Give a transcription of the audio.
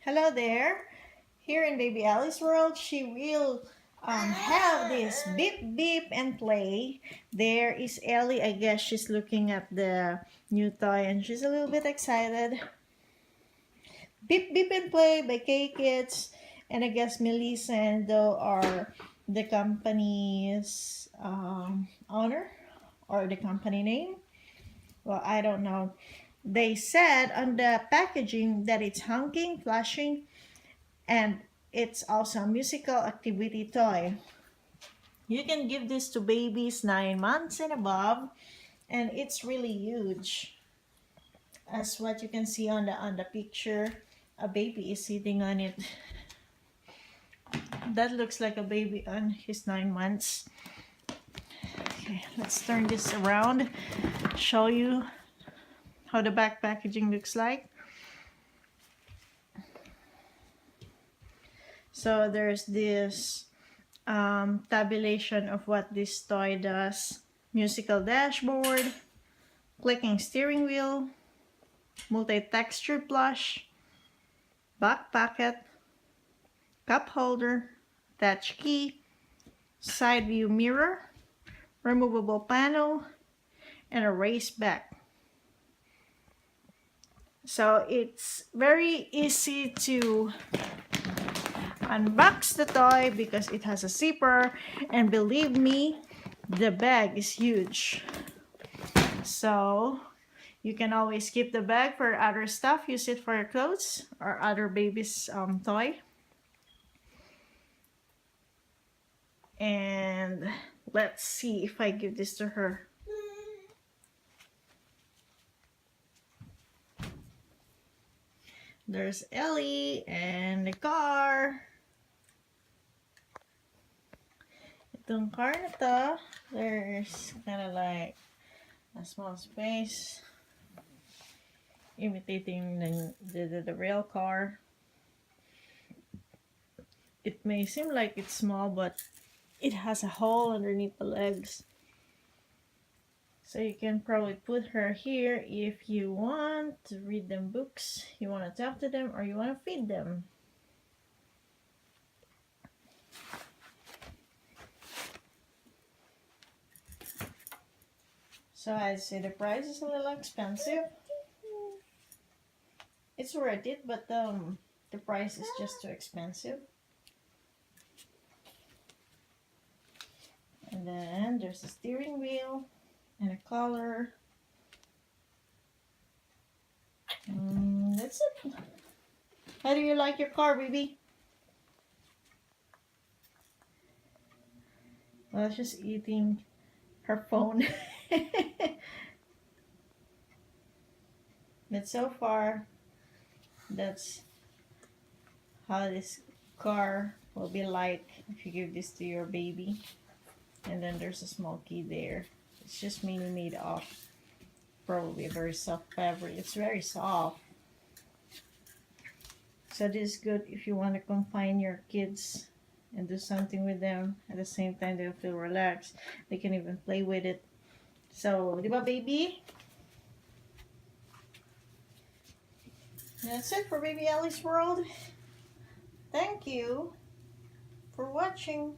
Hello there. Here in Baby Elly's world, she will have this beep beep and play. There is Elly. I guess she's looking at the new toy and she's a little bit excited. Beep beep and play by K Kids, and I guess Melissa and Doe are the company's owner or the company name. Well, I don't know. They said on the packaging that it's honking, flashing, and it's also a musical activity toy. You can give this to babies 9 months and above, and it's really huge. As what you can see on the picture, a baby is sitting on it. That looks like a baby on his 9 months. Okay, let's turn this around, show you how the back packaging looks like. So there's this tabulation of what this toy does. Musical dashboard, clicking steering wheel, multi-texture plush, back pocket, cup holder, touch key, side view mirror, removable panel, and a raised back. So it's very easy to unbox the toy because it has a zipper, and believe me, the bag is huge. So you can always keep the bag for other stuff, use it for your clothes or other baby's toy. And let's see if I give this to her. There's Elly and the car. Itong car na to, there's kind of like a small space imitating the real car. It may seem like it's small, but it has a hole underneath the legs. So you can probably put her here if you want to read them books, you want to talk to them, or you want to feed them. So I'd say the price is a little expensive. It's worth it, but the price is just too expensive. And then there's a steering wheel and a collar. That's it. How do you like your car, baby? Well, she's eating her phone. But so far, that's how this car will be like if you give this to your baby. And then there's a small key there. It's just mainly made of probably a very soft fabric. It's very soft. So this is good if you want to confine your kids and do something with them. At the same time, they'll feel relaxed. They can even play with it. So, di ba, baby? That's it for Baby Elly's World. Thank you for watching.